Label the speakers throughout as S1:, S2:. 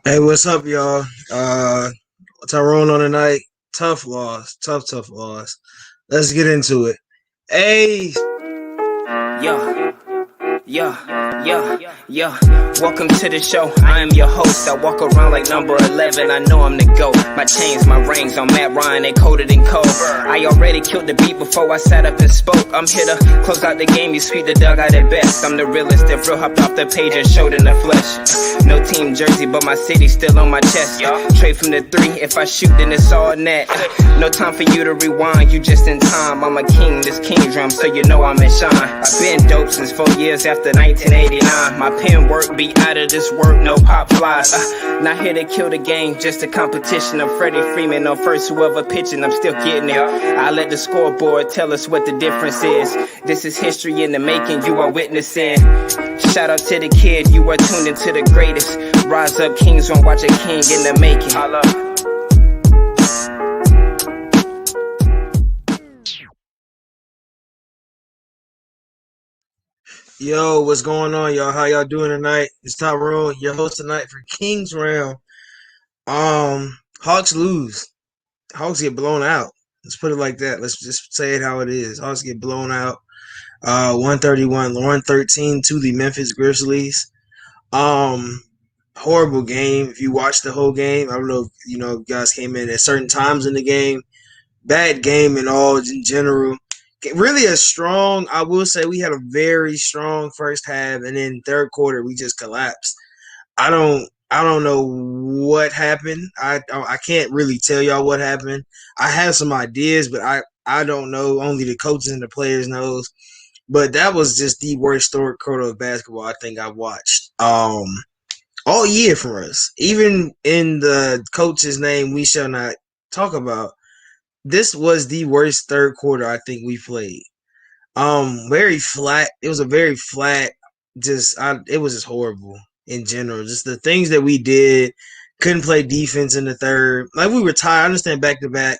S1: Hey, what's up, y'all? Tyrone on the night. Tough loss. Tough loss. Let's get into it. Hey,
S2: Yeah, yeah. Welcome to the show. I am your host. I walk around like number 11. I know I'm the GOAT. My chains, my rings on Matt Ryan, they coated in cold. I already killed the beat before I sat up and spoke. I'm here to close out the game. You sweep the dugout at best. I'm the realest. If real hopped off the page and showed in the flesh. No team jersey, but my city's still on my chest. Trade from the three. If I shoot, then it's all net. No time for you to rewind. You just in time. I'm a king. This king drum, so you know I'm in shine. I've been dope since 4 years after 1989. My pen work be out of this work, no pop flies. Not here to kill the game, just a competition. I'm Freddie Freeman, no first whoever pitching, I'm still getting it. I let the scoreboard tell us what the difference is. This is history in the making, you are witnessing. Shout out to the kid, you are tuned into the greatest. Rise up, kings won't watch a king in the making.
S1: yo, what's going on, y'all? How y'all doing tonight? It's Tyrone, your host tonight for Kings Round. Hawks lose. Hawks get blown out. Let's put it like that. Let's just say it how it is. Hawks get blown out. 131, 113 to the Memphis Grizzlies. Um, Horrible game. If you watched the whole game, I don't know if you guys came in at certain times in the game. Bad game in all in general. Really a strong. I will say we had a very strong first half, and then third quarter we just collapsed. I don't know what happened. I can't really tell y'all what happened. I have some ideas, but I don't know. Only the coaches and the players knows. But that was just the worst third quarter of basketball I think I've watched. All year for us. Even in the coach's name we shall not talk about, this was the worst third quarter I think we played. Very flat. It was a very flat. It was just horrible in general. Just the things that we did. Couldn't play defense in the third. Like we were tired. I understand back to back,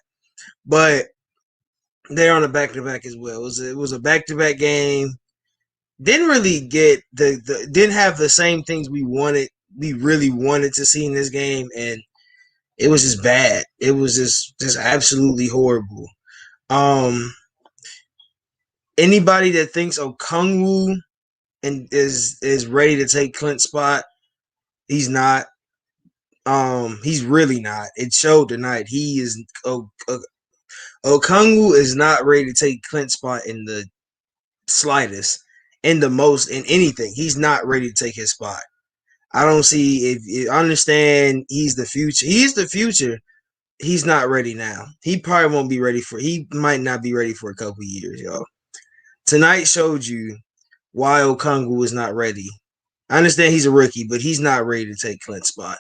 S1: but they're on a back to back as well. It was a back to back game. Didn't really get the didn't have the same things we wanted. We really wanted to see in this game, and it was just bad. It was just absolutely horrible. Um, Anybody that thinks Okungwu and is ready to take Clint's spot, he's not. He's really not. It showed tonight. He is. Okungwu is not ready to take Clint's spot in the slightest, in anything. He's not ready to take his spot. I don't see if I understand he's the future. He's the future. He's not ready now. He probably won't be ready for. He might not be ready for a couple years, y'all. Tonight showed you why Okungwu is not ready. I understand he's a rookie, but he's not ready to take Clint's spot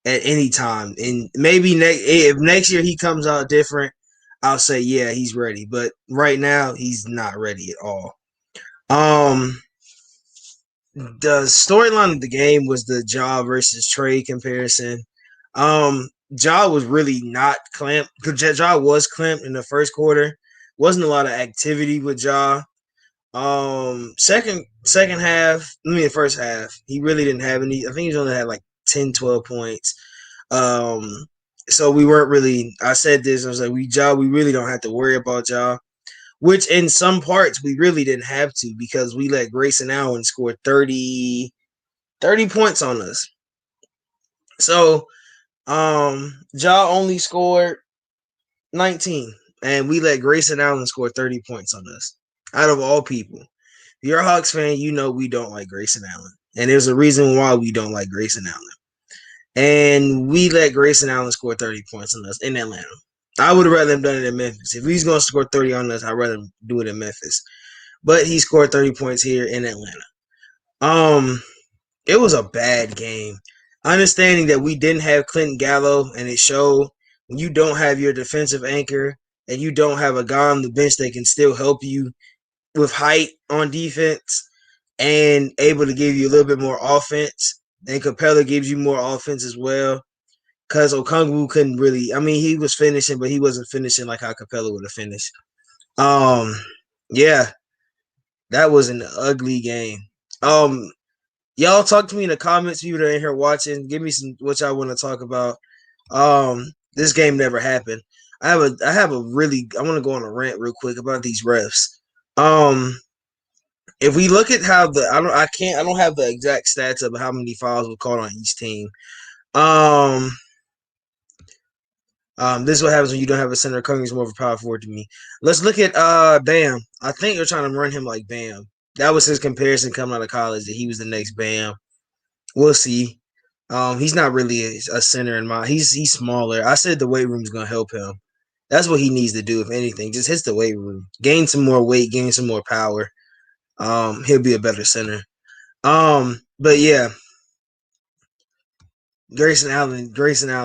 S1: at any time. And maybe if next year he comes out different, I'll say yeah, he's ready. But right now, he's not ready at all. Um, the storyline of the game was the Ja versus Trey comparison. Ja was really not clamped because Ja was clamped in the first quarter. Wasn't a lot of activity with Ja. Second half, the first half, he really didn't have any. I think he only had like 10, 12 points. Um, so we weren't really. I said this. I was like, we really don't have to worry about Ja. Which in some parts we really didn't have to because we let Grayson Allen score 30 points on us. So Ja only scored 19, and we let Grayson Allen score 30 points on us. Out of all people. If you're a Hawks fan, you know we don't like Grayson Allen. And there's a reason why we don't like Grayson Allen. And we let Grayson Allen score 30 points on us in Atlanta. I would have rather him done it in Memphis. If he's going to score 30 on us, I'd rather him do it in Memphis. But he scored 30 points here in Atlanta. It was a bad game. Understanding that we didn't have Clinton Gallo, and it showed when you don't have your defensive anchor and you don't have a guy on the bench that can still help you with height on defense and able to give you a little bit more offense. Then Capella gives you more offense as well. Because Okungwu couldn't really, I mean, he was finishing, but he wasn't finishing like how Capella would have finished. Um, yeah, that was an ugly game. Um, Y'all talk to me in the comments. People that are in here watching, give me some what y'all want to talk about. This game never happened. I have a really. I want to go on a rant real quick about these refs. Um, if we look at how I don't have the exact stats of how many fouls were called on each team. Um, this is what happens when you don't have a center. Covington's more of a power forward to me. Let's look at Bam. I think they're trying to run him like Bam. That was his comparison coming out of college that he was the next Bam. We'll see. He's not really a center in my. He's smaller. I said the weight room's gonna help him. That's what he needs to do, if anything. Just hit the weight room, gain some more weight, gain some more power. He'll be a better center. But yeah, Grayson Allen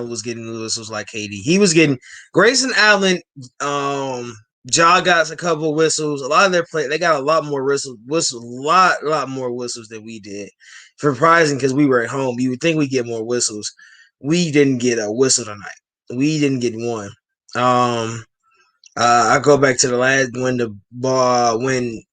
S1: was getting the whistles like KD. He was getting Grayson Allen. Ja got a couple of whistles. A lot of their play, they got a lot more whistles, lot more whistles than we did. Surprising because we were at home. You would think we get more whistles. We didn't get a whistle tonight. We didn't get one. I go back to the last when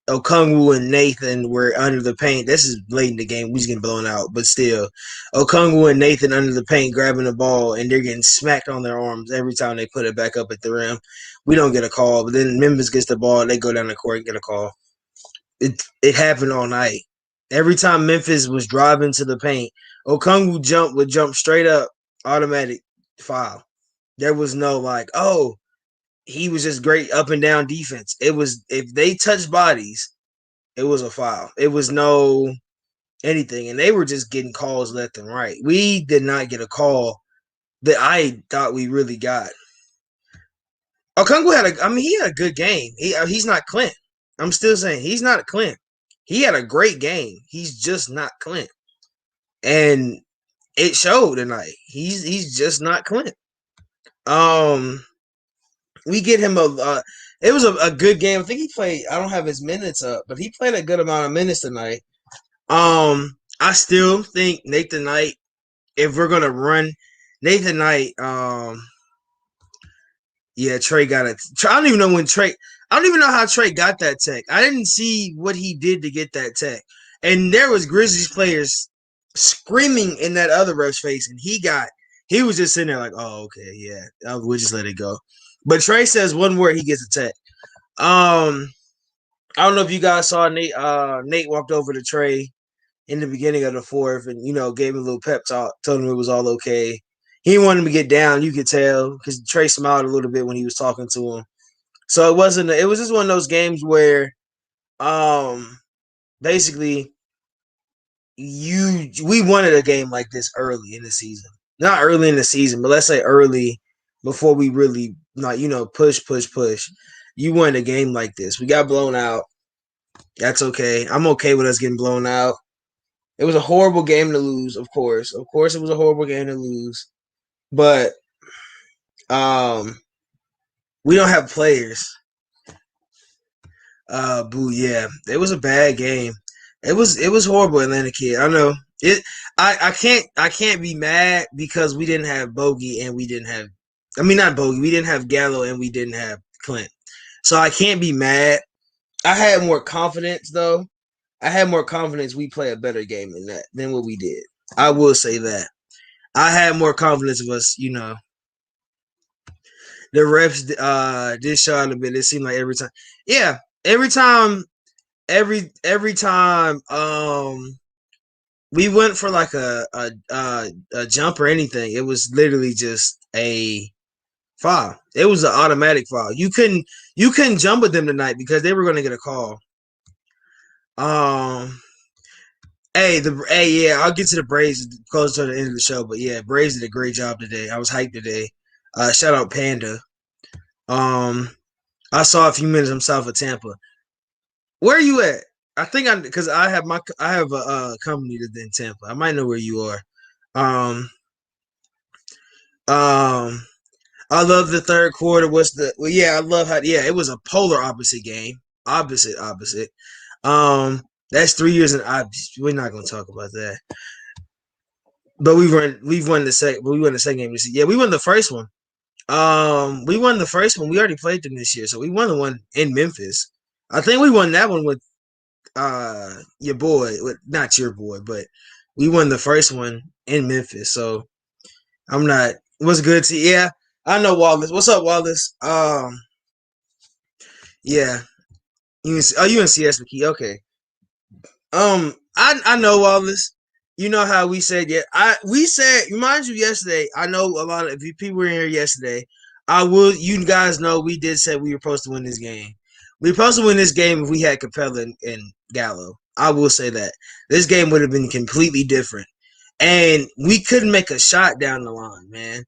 S1: Okongwu and Nathan were under the paint. This is late in the game. We just getting blown out, but still, Okongwu and Nathan under the paint grabbing the ball, and they're getting smacked on their arms every time they put it back up at the rim. We don't get a call, but then Memphis gets the ball, they go down the court and get a call. It happened all night. Every time Memphis was driving to the paint, Okongwu would jump straight up, automatic foul. There was no like, oh, he was just great up and down defense. It was if they touched bodies, it was a foul. It was no anything, and they were just getting calls left and right. We did not get a call that I thought we really got. Okongwu he had a good game. He's not Clint. I'm still saying he's not Clint. He had a great game. He's just not Clint, and it showed tonight. He's just not Clint. We get him it was a good game. I think he played. I don't have his minutes up, but he played a good amount of minutes tonight. I still think Nathan Knight. If we're gonna run Nathan Knight, yeah, Trey got it. I don't even know when Trey. I don't even know how Trey got that tech. I didn't see what he did to get that tech, and there was Grizzlies players screaming in that other ref's face, and he was just sitting there like, oh, okay, yeah, we'll just let it go. But Trey says one word, he gets a tech. I don't know if you guys saw Nate. Nate walked over to Trey in the beginning of the fourth, and gave him a little pep talk, told him it was all okay. He wanted him to get down. You could tell because Trey smiled a little bit when he was talking to him. So it wasn't. It was just one of those games where, basically, we wanted a game like this early in the season. Not early in the season, but let's say early before we really push. You wanted a game like this. We got blown out. That's okay. I'm okay with us getting blown out. It was a horrible game to lose, of course. Of course, it was a horrible game to lose. But we don't have players. Yeah. It was a bad game. It was horrible, Atlanta Kid. I know. I can't be mad because we didn't have Bogey and we didn't have not Bogey. We didn't have Gallo and we didn't have Clint. So I can't be mad. I had more confidence though. I had more confidence we play a better game than what we did. I will say that. I had more confidence of us, The refs did show out a bit. It seemed like every time. Yeah, every time we went for like a jump or anything, it was literally just a foul. It was an automatic foul. You couldn't jump with them tonight because they were going to get a call. Yeah, I'll get to the Braves closer to the end of the show, but yeah, Braves did a great job today. I was hyped today. Shout out Panda. I saw a few minutes I'm south of Tampa. Where are you at? I think because I have a company that's in Tampa. I might know where you are. I love the third quarter. I love how it was a polar opposite game. Opposite. That's 3 years and we're not gonna talk about that. But we've won the second game this year. Yeah, we won the first one. We won the first one. We already played them this year, so we won the one in Memphis. I think we won that one with your boy, not your boy, but We won the first one in Memphis, so I'm not. What's good to yeah? I know Wallace. What's up, Wallace? Yeah. UNC, oh, UNCS McKee. Okay. I know Wallace. You know how we said we said remind you yesterday. I know a lot of people were here yesterday. I will. You guys know we did say we were supposed to win this game. We were supposed to win this game if we had Capella and Gallo. I will say that this game would have been completely different, and we couldn't make a shot down the line, man.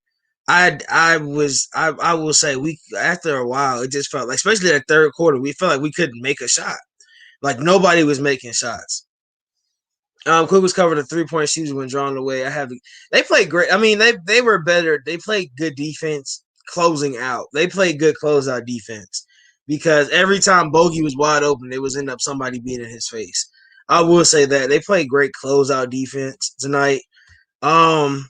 S1: I will say we after a while it just felt like, especially that third quarter, we felt like we couldn't make a shot. Like nobody was making shots. Quick was covered a 3-point shooter when drawn away. They played great. I mean, they were better. They played good defense closing out. They played good closeout defense because every time Bogey was wide open, it was end up somebody being in his face. I will say that they played great closeout defense tonight. Um,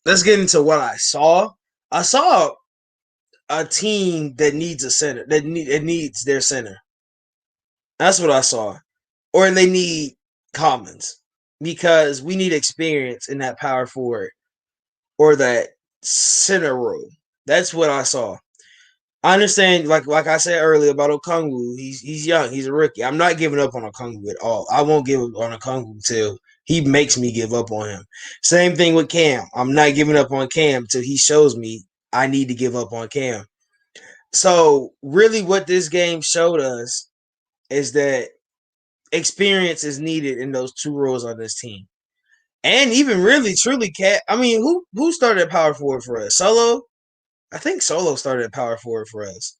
S1: let's get into what I saw. I saw a team that needs a center. It needs their center. That's what I saw. Or they need Commons because we need experience in that power forward or that center role. That's what I saw. I understand, like I said earlier about Okongwu. He's young. He's a rookie. I'm not giving up on Okongwu at all. I won't give up on Okongwu till he makes me give up on him. Same thing with Cam. I'm not giving up on Cam till he shows me I need to give up on Cam. So really, what this game showed us is that experience is needed in those two roles on this team. And even really, truly, Cat. I mean, who started at power forward for us? Solo? I think Solo started at power forward for us.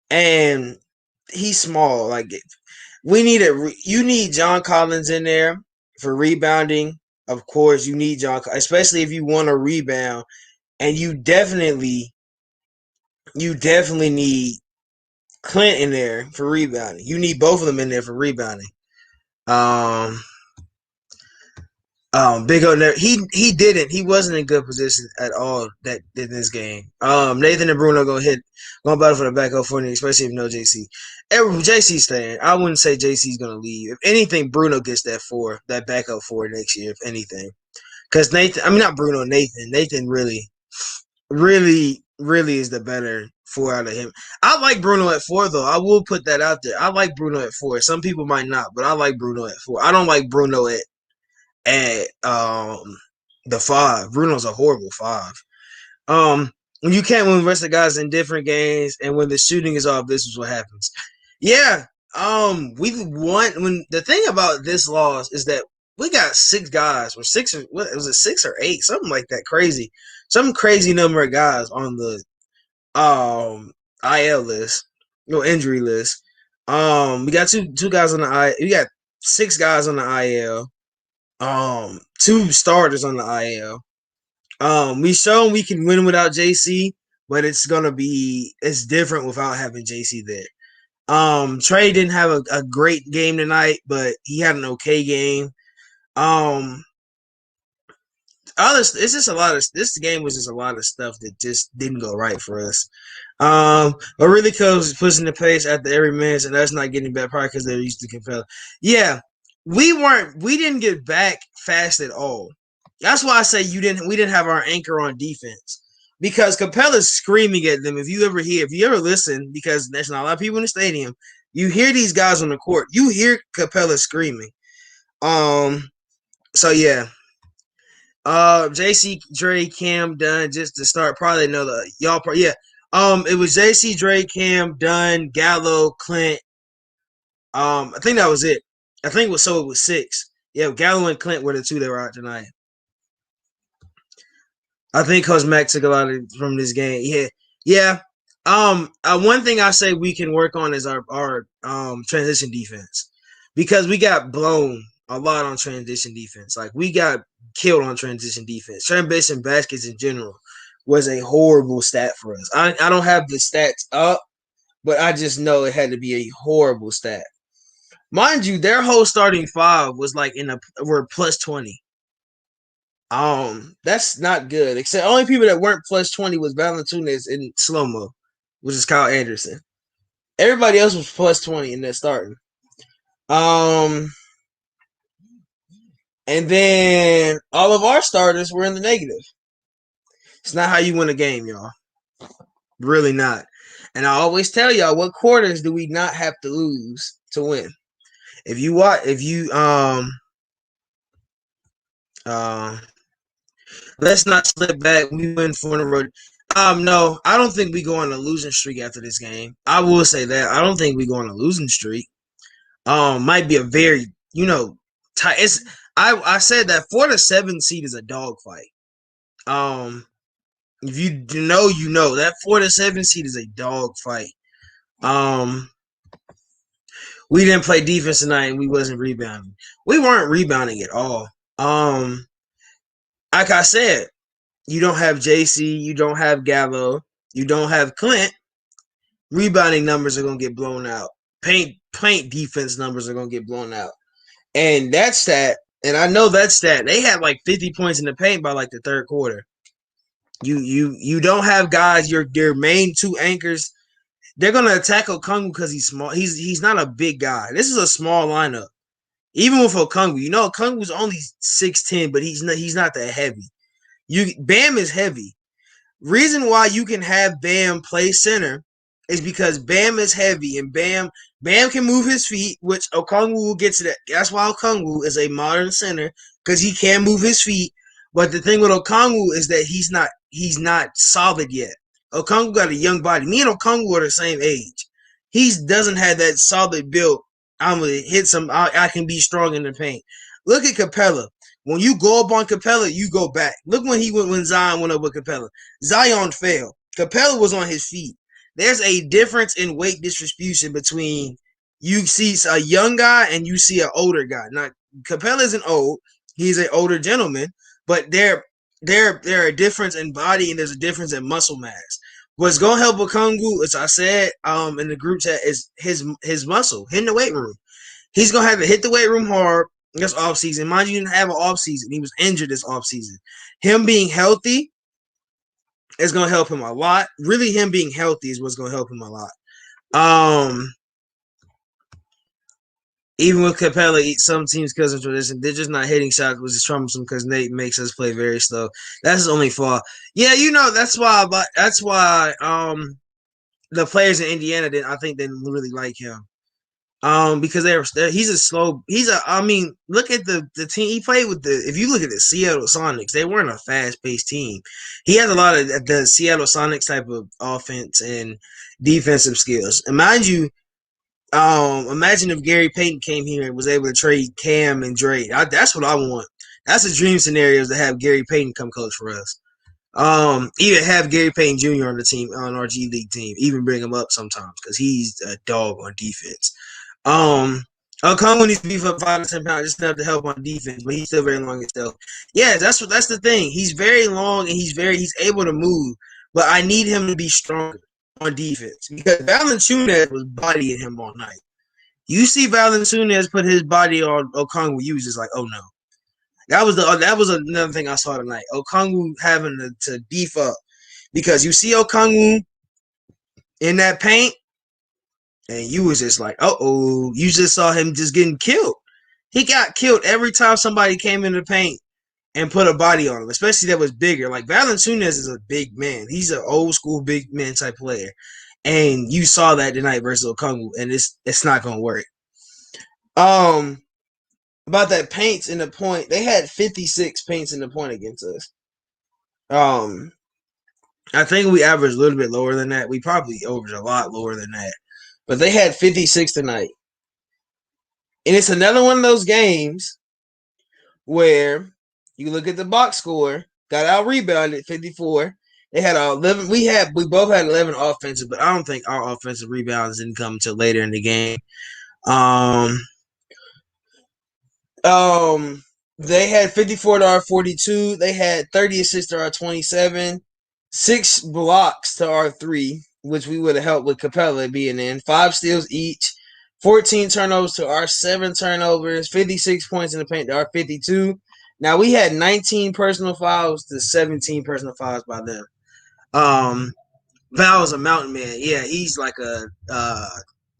S1: And he's small. Like we need you need John Collins in there for rebounding. Of course, you need John, especially if you want to rebound, and you definitely need Clint in there for rebounding. You need both of them in there for rebounding. Um, Big O, he didn't. He wasn't in good position at all that in this game. Nathan and Bruno going battle for the backup for me, especially if no JC. JC's staying. I wouldn't say JC's gonna leave. If anything, Bruno gets that backup for next year. If anything, because Nathan, I mean not Bruno, Nathan. Nathan really is the better four out of him. I like Bruno at 4 though. I will put that out there. I like Bruno at 4. Some people might not, but I like Bruno at 4. I don't like Bruno at the 5. Bruno's a horrible 5. When you can't win the rest of the guys in different games, and when the shooting is off, this is what happens. Yeah. We won. When the thing about this loss is that we got 6 guys, or 6, or what was it, 6 or 8, something like that, crazy, some crazy number of guys on the IL list, no injury list. We got two guys on the IL. We got 6 guys on the IL. 2 starters on the IL. We shown we can win without JC, but it's different without having JC there. Trey didn't have a great game tonight, but he had an okay game. It's just a lot of this game was just a lot of stuff that just didn't go right for us. But really comes pushing the pace after every minute, and that's not getting back probably because they're used to Capella. Yeah, we didn't get back fast at all. That's why I say we didn't have our anchor on defense because Capella's screaming at them. If you ever listen, because there's not a lot of people in the stadium, you hear these guys on the court. You hear Capella screaming. So yeah. JC, Dre, Cam, Dunn, just to start. Probably another y'all. Yeah. It was JC, Dre, Cam, Dunn, Gallo, Clint. I think that was it. It was 6. Yeah, Gallo and Clint were the 2 that were out tonight. I think Coach Mack took a lot from this game. Yeah. One thing I say we can work on is our transition defense because we got blown a lot on transition defense. Like we got killed on transition defense. Transition baskets in general was a horrible stat for us. I don't have the stats up, but I just know it had to be a horrible stat. Mind you, their whole starting 5 was like were plus 20. That's not good. Except only people that weren't plus 20 was Valanciunas and Slow-Mo, which is Kyle Anderson. Everybody else was plus 20 in that starting. And then all of our starters were in the negative. It's not how you win a game, y'all. Really not. And I always tell y'all, what quarters do we not have to lose to win? If you watch, if you uh, let's not slip back. We win 4 in a row. No, I don't think we go on a losing streak after this game. I will say that I don't think we go on a losing streak. Might be a very tight. I said that 4 to 7 seed is a dogfight. If you know, you know that 4 to 7 seed is a dogfight. We didn't play defense tonight, and we wasn't rebounding. We weren't rebounding at all. Like I said, you don't have JC, you don't have Gallo, you don't have Clint. Rebounding numbers are gonna get blown out. Paint defense numbers are gonna get blown out. And that stat, and I know that stat, they had like 50 points in the paint by like the third quarter. You don't have guys, your main two anchors. They're gonna attack Okongwu because he's small. He's not a big guy. This is a small lineup. Even with Okongwu, Okongwu's only 6'10", but he's not that heavy. Bam is heavy. Reason why you can have Bam play center is because Bam is heavy and Bam can move his feet, which Okongwu will get to that. That's why Okongwu is a modern center, because he can move his feet. But the thing with Okongwu is that he's not solid yet. Okongwu got a young body. Me and Okongwu are the same age. He doesn't have that solid build. I'm gonna hit some. I can be strong in the paint. Look at Capella. When you go up on Capella, you go back. Look when Zion went up with Capella. Zion fell. Capella was on his feet. There's a difference in weight distribution between you see a young guy and you see an older guy. Now, Capella isn't old. He's an older gentleman, but there are a difference in body and there's a difference in muscle mass. What's gonna help Okongwu, as I said in the group chat, is his muscle, hitting the weight room. He's gonna have to hit the weight room hard this offseason. Mind you, he didn't have an offseason. He was injured this offseason. Him being healthy is gonna help him a lot. Really, him being healthy is what's gonna help him a lot. Even with Capella, some teams because of tradition, they're just not hitting shots, which is troublesome because Nate makes us play very slow. That's his only fault. Yeah, that's why. The players in Indiana I think didn't really like him. Because he's a slow. Look at the team he played with. If you look at the Seattle Sonics, they weren't a fast paced team. He has a lot of the Seattle Sonics type of offense and defensive skills. And mind you, imagine if Gary Payton came here and was able to trade Cam and Dre. That's what I want. That's a dream scenario, to have Gary Payton come coach for us. Even have Gary Payton Jr. on the team, on our G League team. Even bring him up sometimes because he's a dog on defense. Okongwu needs to be for 5 to 10 pounds just enough to help on defense, but he's still very long himself. Yeah, that's the thing. He's very long and he's able to move, but I need him to be stronger on defense because Valanciunas was bodying him all night. You see Valanciunas put his body on Okongwu, you was just like, oh no. That was another thing I saw tonight. Okongwu having to beef up because you see Okongwu in that paint, and you was just like, uh-oh. You just saw him just getting killed. He got killed every time somebody came in the paint and put a body on him, especially that was bigger. Like, Valanciunas is a big man. He's an old school big man type player. And you saw that tonight versus Okongwu, and it's not going to work. About that paints in the point, they had 56 paints in the point against us. I think we averaged a little bit lower than that. We probably averaged a lot lower than that. But they had 56 tonight. And it's another one of those games where you look at the box score, got out rebounded 54. They had 11. We both had 11 offensive, but I don't think our offensive rebounds didn't come until later in the game. They had 54 to our 42. They had 30 assists to our 27. 6 blocks to our 3, which we would have helped with Capella being in. 5 steals each. 14 turnovers to our 7 turnovers. 56 points in the paint to our 52. Now, we had 19 personal fouls to 17 personal fouls by them. Val is a mountain man. Yeah, he's like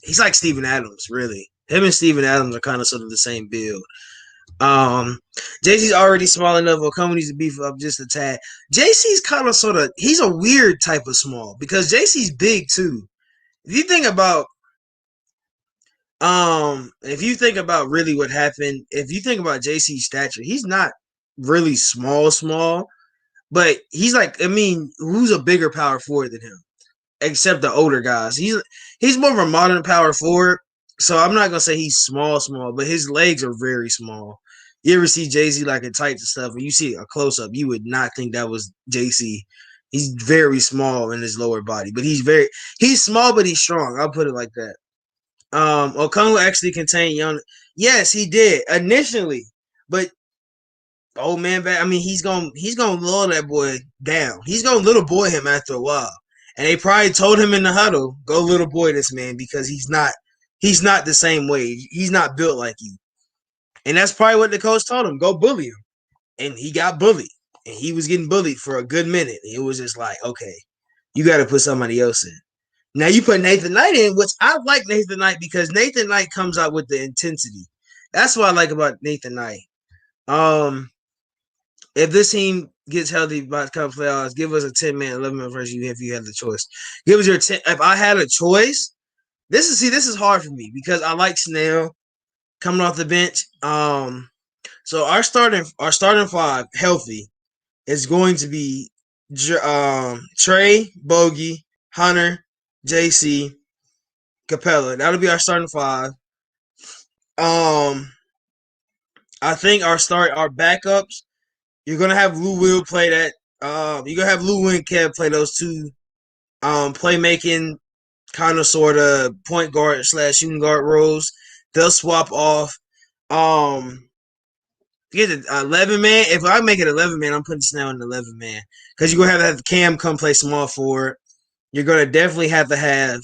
S1: he's like Steven Adams, really. Him and Steven Adams are kind of sort of the same build. Um, JC's already small enough. Okongwu needs to beef up just a tad. JC's kind of sort of he's a weird type of small because JC's big too. If you think about if you think about really what happened, if you think about JC's stature, he's not really small, but he's like I mean, who's a bigger power forward than him? Except the older guys. He's more of a modern power forward. So I'm not gonna say he's small, but his legs are very small. You ever see JC like in tights and stuff, and you see a close up, you would not think that was JC. He's very small in his lower body, but he's small, but he's strong. I'll put it like that. Okongwu actually contained young. Yes, he did initially, but old man back. I mean, he's gonna lower that boy down. He's gonna little boy him after a while. And they probably told him in the huddle, "Go little boy this man because he's not the same way. He's not built like you." And that's probably what the coach told him, "Go bully him." And he got bullied, and he was getting bullied for a good minute. It was just like, okay, you got to put somebody else in. Now you put Nathan Knight in, which I like Nathan Knight because Nathan Knight comes out with the intensity. That's what I like about Nathan Knight. Um, if this team gets healthy by the come playoffs, give us a 10-man, 11-man versus you if you had the choice. Give us your 10. If I had a choice, this is hard for me because I like Snell coming off the bench. So our starting five healthy is going to be Trey, Bogey, Hunter, JC, Capella. That'll be our starting five. Um, I think our backups. You're gonna have Lou Will play that. You're gonna have Lou and Kev play those two playmaking kind of sort of point guard / shooting guard roles. They'll swap off. Um, get it 11 man. If I make it 11 man, I'm putting Snell in 11 man because you're gonna have Cam come play small forward. You're gonna definitely have to have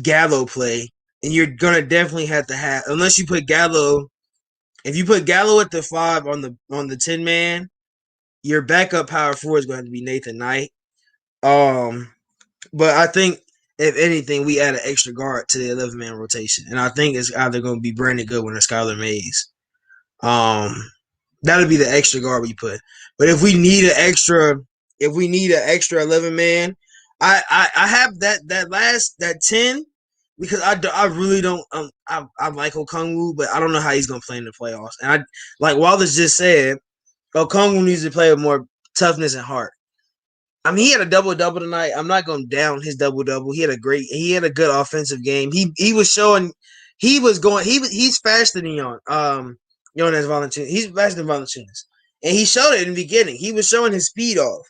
S1: Gallo play, and you're gonna definitely have to have unless you put Gallo. If you put Gallo at the 5 on the 10 man, your backup power forward is going to be Nathan Knight. But I think if anything, we add an extra guard to the 11-man rotation, and I think it's either going to be Brandon Goodwin or Skylar Mays. That'll be the extra guard we put. But if we need an extra 11-man, I have that 10 because I really don't I like Okongwu, but I don't know how he's gonna play in the playoffs. And I like Wallace just said, Okongwu needs to play with more toughness and heart. I mean, he had a double tonight. I'm not going to down his double. He had a good offensive game. He was showing he's faster than Jonas Valanciunas. He's faster than Valanciunas. And he showed it in the beginning. He was showing his speed off.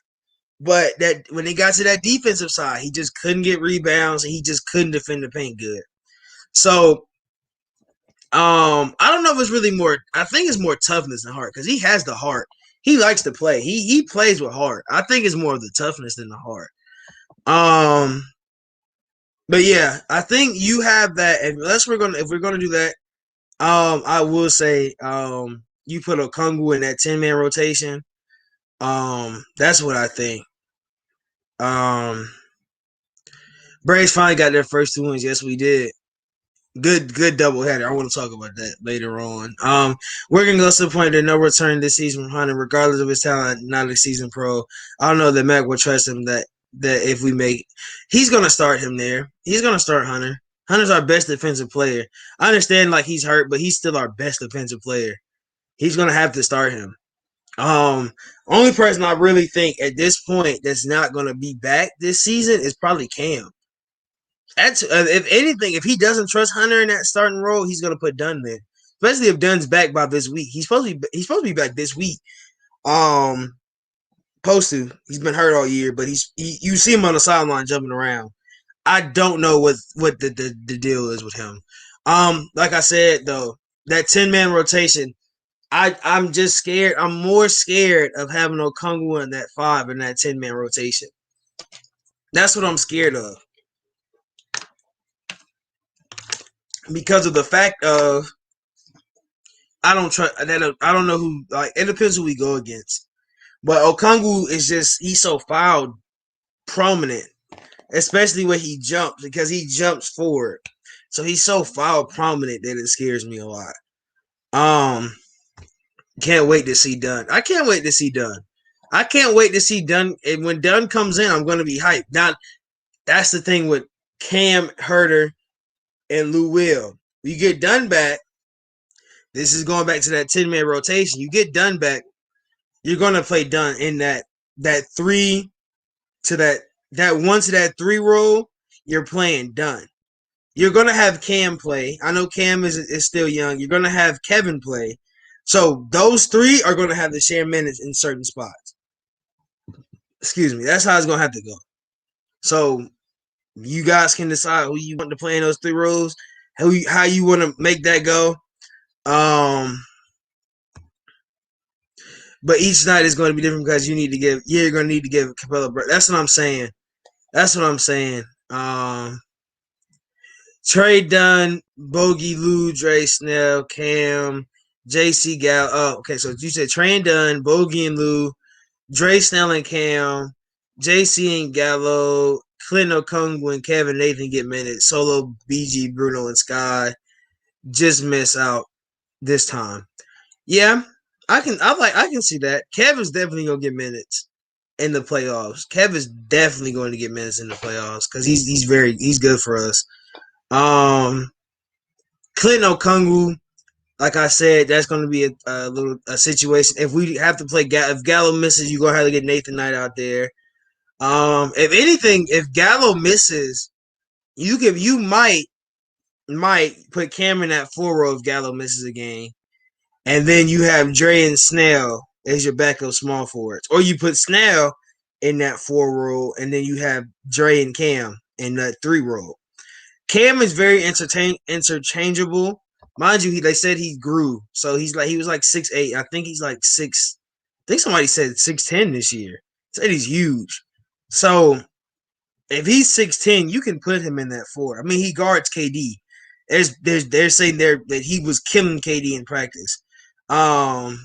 S1: But that when he got to that defensive side, he just couldn't get rebounds and he just couldn't defend the paint good. So I don't know if it's really more. I think it's more toughness than heart because he has the heart. He likes to play. He plays with heart. I think it's more of the toughness than the heart. But yeah, I think you have that. If we're gonna do that, I will say you put Okongwu in that 10-man rotation. That's what I think. Braves finally got their first 2 wins. Yes, we did. Good doubleheader. I want to talk about that later on. We're gonna go to the point that no return this season from Hunter, regardless of his talent, not a season pro. I don't know that Mac will trust him that if we make he's gonna start him there. He's gonna start Hunter. Hunter's our best defensive player. I understand like he's hurt, but he's still our best defensive player. He's gonna have to start him. Only person I really think at this point that's not gonna be back this season is probably Cam. That's if anything, if he doesn't trust Hunter in that starting role, he's gonna put Dunn there. Especially if Dunn's back by this week. He's supposed to be back this week. Supposed to. He's been hurt all year, but you see him on the sideline jumping around. I don't know what the deal is with him. Like I said though, that 10-man rotation, I'm just scared. I'm more scared of having Okongwu in that 5 in that 10-man rotation. That's what I'm scared of. Because of the fact of I don't trust that I don't know who like it depends who we go against. But Okongwu is just he's so foul prominent, especially when he jumps because he jumps forward. So he's so foul prominent that it scares me a lot. Can't wait to see Dunn. I can't wait to see Dunn. I can't wait to see Dunn. And when Dunn comes in, I'm going to be hyped. Now, that's the thing with Cam, Herter, and Lou Will. You get Dunn back. This is going back to that 10-man rotation. You get Dunn back. You're going to play Dunn in that three to that one to that three role. You're playing Dunn. You're going to have Cam play. I know Cam is still young. You're going to have Kevin play. So those three are going to have to share minutes in certain spots. Excuse me. That's how it's going to have to go. So you guys can decide who you want to play in those three roles, how you want to make that go. But each night is going to be different because you're going to need to give Capella break. That's what I'm saying. That's what I'm saying. Trey Dunn, Bogey, Lou, Dre, Snell, Cam, JC Gal. Oh, okay. So you said Trey and Dunn, Bogey and Lou, Dre, Snell and Cam, JC and Gallo, Clinton Okongwu and Kevin Nathan get minutes. Solo, BG, Bruno, and Sky just miss out this time. Yeah, I can see that. Kevin's definitely gonna get minutes in the playoffs. Kevin's definitely going to get minutes in the playoffs because he's good for us. Clinton Okongwu, like I said, that's going to be a situation. If we have to play, if Gallo misses, you're gonna have to get Nathan Knight out there. If anything, if Gallo misses, you might put Cameron at 4 if Gallo misses a game, and then you have Dre and Snell as your backup small forwards, or you put Snell in that 4 role, and then you have Dre and Cam in that 3 role. Cam is very interchangeable. Mind you, they said he grew, so he was like 6'8". I think he's like 6. I think somebody said 6'10" this year. Said he's huge. So if he's 6'10", you can put him in that 4. I mean, he guards KD. They're saying that he was killing KD in practice. Cam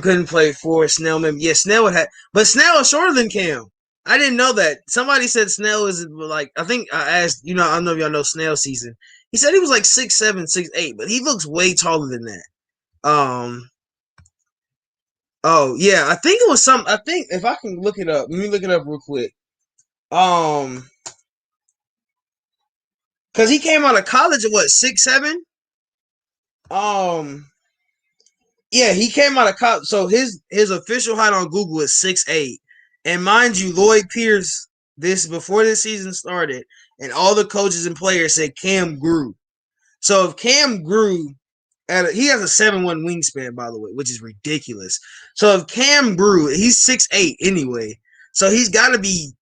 S1: couldn't play 4. Snell, yeah, Snell would have, but Snell is shorter than Cam. I didn't know that. Somebody said Snell is like, I think I asked, I don't know if y'all know Snell season. He said he was like 6'7", 6'8", but he looks way taller than that. Oh yeah, I think it was I think if I can look it up, let me look it up real quick. Because he came out of college at what, 6'7"? Yeah, he came out of college. So his official height on Google is 6'8". And mind you, Lloyd Pierce, before this season started, and all the coaches and players said Cam grew. So if Cam grew, he has a 7'1" wingspan, by the way, which is ridiculous. So if Cam grew, he's 6'8" anyway. So he's got to be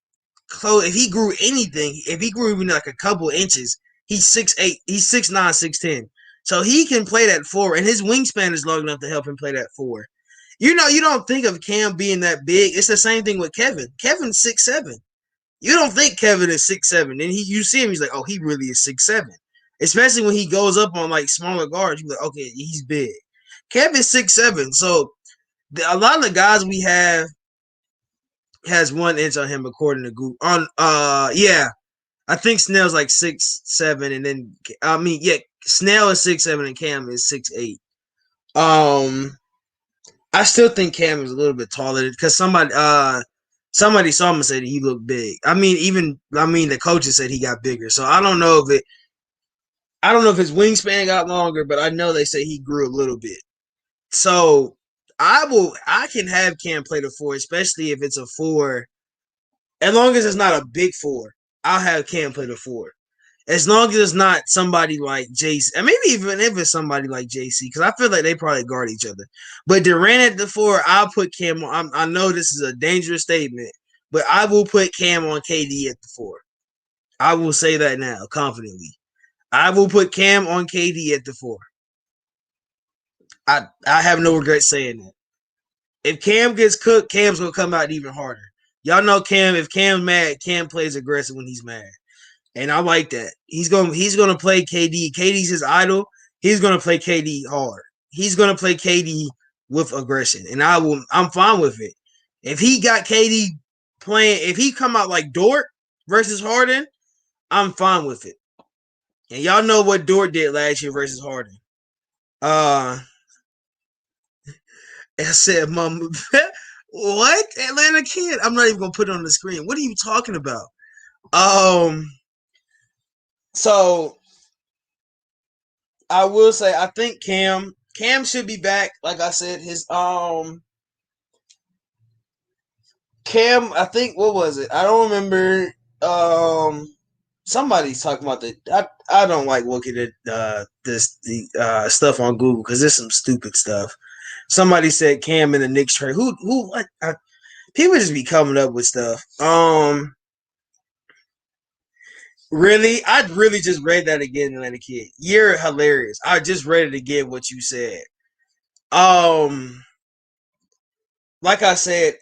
S1: close. If he grew anything, if he grew even like a couple inches, he's 6'8". He's 6'9", 6'10". So he can play that 4, and his wingspan is long enough to help him play that 4. You don't think of Cam being that big. It's the same thing with Kevin. Kevin's 6'7". You don't think Kevin is 6'7". And you see him, he's like, oh, he really is 6'7". Especially when he goes up on like smaller guards, you're like, okay, he's big. Kevin's 6'7". So a lot of the guys we have has 1 inch on him according to Google. Yeah. I think Snell's like 6'7", and then Snell is 6'7" and Cam is 6'8". I still think Cam is a little bit taller because somebody saw him and said he looked big. The coaches said he got bigger. So I don't know if his wingspan got longer, but I know they say he grew a little bit. So I can have Cam play the 4, especially if it's a 4. As long as it's not a big 4, I'll have Cam play the 4. As long as it's not somebody like JC, and maybe even if it's somebody like JC, because I feel like they probably guard each other. But Durant at the 4, I'll put Cam on. I know this is a dangerous statement, but I will put Cam on KD at the 4. I will say that now confidently. I will put Cam on KD at the 4. I have no regret saying that. If Cam gets cooked, Cam's gonna come out even harder. Y'all know Cam. If Cam's mad, Cam plays aggressive when he's mad. And I like that. He's gonna play KD. KD's his idol. He's gonna play KD hard. He's gonna play KD with aggression. And I'm fine with it. If he got KD playing, if he come out like Dort versus Harden, I'm fine with it. And y'all know what Dort did last year versus Harden. I said, Mama, what? Atlanta kid? I'm not even gonna put it on the screen. What are you talking about? Um, so I will say I think Cam should be back. Like I said, his Cam, I think what was it? I don't remember. Somebody's talking about the. I don't like looking at the stuff on Google because there's some stupid stuff. Somebody said Cam in the Knicks trade. Who what? People just be coming up with stuff. Really, I really just read that again, Atlanta kid. You're hilarious. I just read it again. What you said. Um, like I said.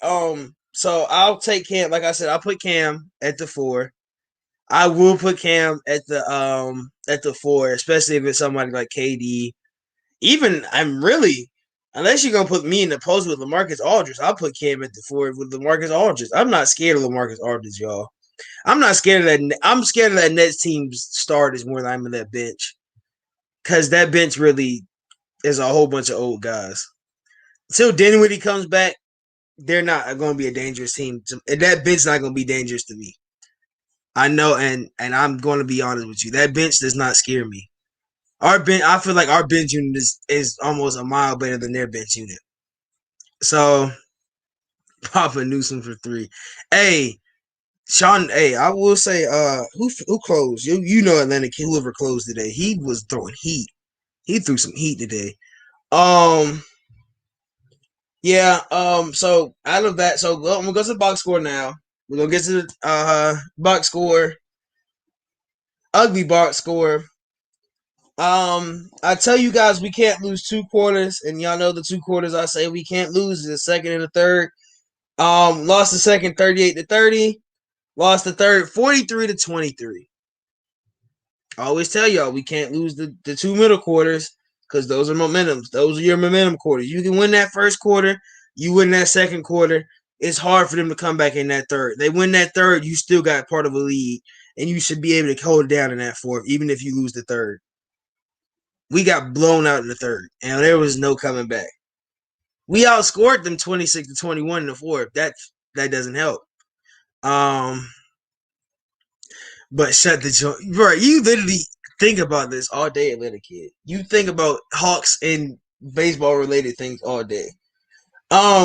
S1: So I'll take Cam. Like I said, I'll put Cam at the 4. I will put Cam at the 4, especially if it's somebody like KD. Even I'm really, unless you're gonna put me in the post with LaMarcus Aldridge, I'll put Cam at the 4 with LaMarcus Aldridge. I'm not scared of LaMarcus Aldridge, y'all. I'm not scared of that. I'm scared of that Nets team's starters more than I'm in that bench, because that bench really is a whole bunch of old guys. Until Dinwiddie comes back, they're not going to be a dangerous team. That bench's not going to be dangerous to me. I know, and I'm going to be honest with you. That bench does not scare me. Our bench, I feel like our bench unit is almost a mile better than their bench unit. So, Papa Newsom for 3. Hey, Sean. Hey, I will say, who closed? You know Atlanta kid. Whoever closed today, he was throwing heat. He threw some heat today. Um, yeah. So out of that, so I'm gonna go to the box score now. We're gonna get to the box score. Ugly box score. I tell you guys we can't lose 2 quarters, and y'all know the 2 quarters I say we can't lose is the second and the third. Lost the second 38-30. Lost the third 43-23. I always tell y'all we can't lose the 2 middle quarters because those are momentums. Those are your momentum quarters. You can win that first quarter, you win that second quarter. It's hard for them to come back in that third. They win that third, you still got part of a lead, and you should be able to hold it down in that fourth, even if you lose the third. We got blown out in the third, and there was no coming back. We outscored them 26-21 in the fourth. That doesn't help. But shut the joint, bro. You literally think about this all day, Atlanta kid. You think about Hawks and baseball related things all day.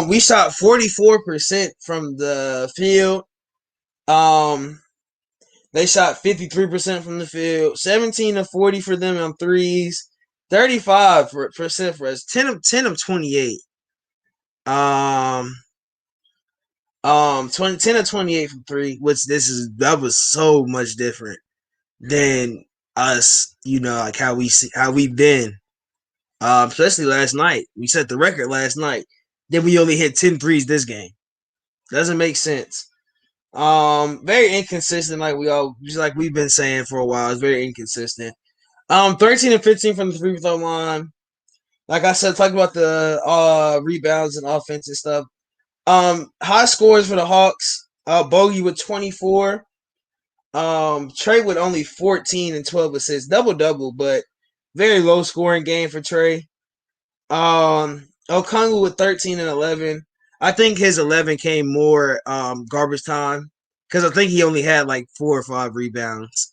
S1: We shot 44% from the field. They shot 53% from the field. 17 of 40 for them on threes. 35% for us. 10 of 28. 10 of 28 from 3, which that was so much different than us, like how we've been. Especially last night. We set the record last night. Then we only hit 10 threes this game. Doesn't make sense. Very inconsistent, like we've been saying for a while. It's very inconsistent. 13 and 15 from the free throw line. Like I said, talking about the rebounds and offense and stuff. High scores for the Hawks. Bogey with 24. Trey with only 14 and 12 assists, double, but very low scoring game for Trey. Okongwu with 13 and 11. I think his 11 came more garbage time because I think he only had like 4 or 5 rebounds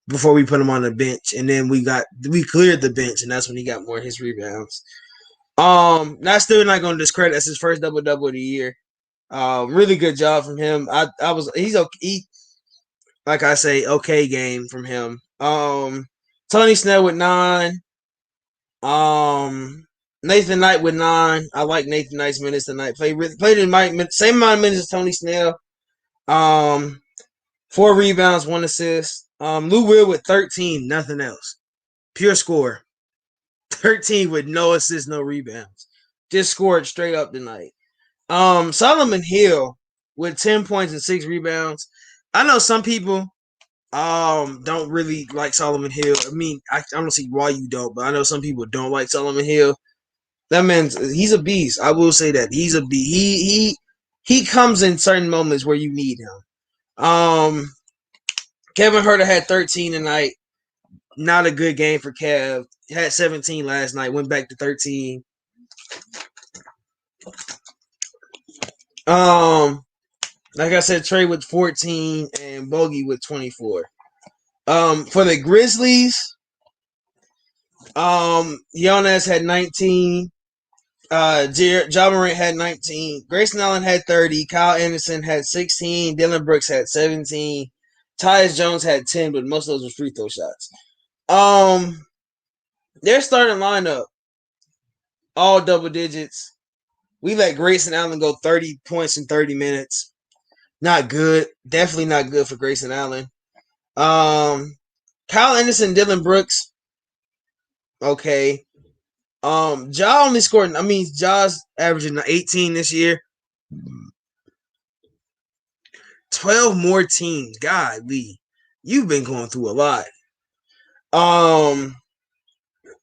S1: before we put him on the bench, and then we cleared the bench, and that's when he got more of his rebounds. Not still not going to discredit. That's his first double of the year. Really good job from him. He's okay. Like I say, okay game from him. Tony Snell with 9. Nathan Knight with 9. I like Nathan Knight's minutes tonight. Played in same amount of minutes as Tony Snell. 4 rebounds, 1 assist. Lou Will with 13, nothing else. Pure score. 13 with no assists, no rebounds. Just scored straight up tonight. Solomon Hill with 10 points and 6 rebounds. I know some people don't really like Solomon Hill. I mean, I don't see why you don't, but I know some people don't like Solomon Hill. That he's a beast. I will say that. He's a beast. He comes in certain moments where you need him. Kevin Huerter had 13 tonight. Not a good game for Kev. Had 17 last night. Went back to 13. Um, like I said, Trey with 14 and Bogey with 24. For the Grizzlies, Jonas had 19. Ja Morant had 19. Grayson Allen had 30. Kyle Anderson had 16. Dylan Brooks had 17. Tyus Jones had 10, but most of those were free throw shots. Their starting lineup, all double digits. We let Grayson Allen go 30 points in 30 minutes. Not good. Definitely not good for Grayson Allen. Kyle Anderson, Dylan Brooks, okay. Ja only scored. I mean, Ja's averaging 18 this year. 12 more teams. Golly, you've been going through a lot.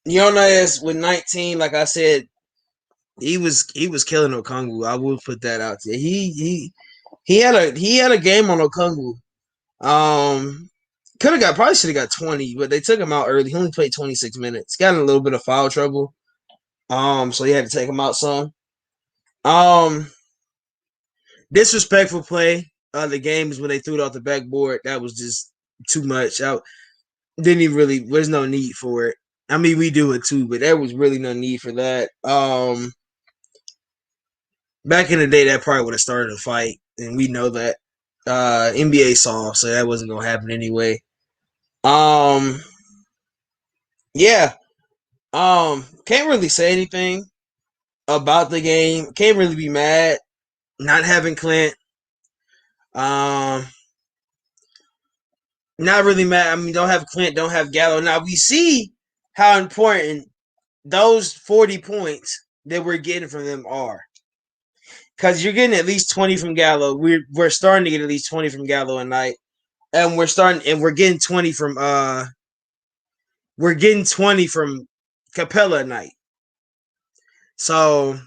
S1: Jonas with 19. Like I said, he was killing Okongwu. I will put that out there. He had a game on Okongwu. Probably should have got 20, but they took him out early. He only played 26 minutes. Got in a little bit of foul trouble. So he had to take him out some. Disrespectful play. The games when they threw it off the backboard, that was just too much. I didn't even really. There's no need for it. I mean, we do it too, but there was really no need for that. Back in the day, that probably would have started a fight, and we know that. NBA saw, so that wasn't gonna happen anyway. Yeah. Can't really say anything about the game. Can't really be mad not having Clint. Um, Not really mad. I mean, don't have Clint, don't have Gallo. Now we see how important those 40 points that we're getting from them are. Because you're getting at least 20 from Gallo. We're starting to get at least 20 from Gallo a night. And we're getting 20 from Capella a night. So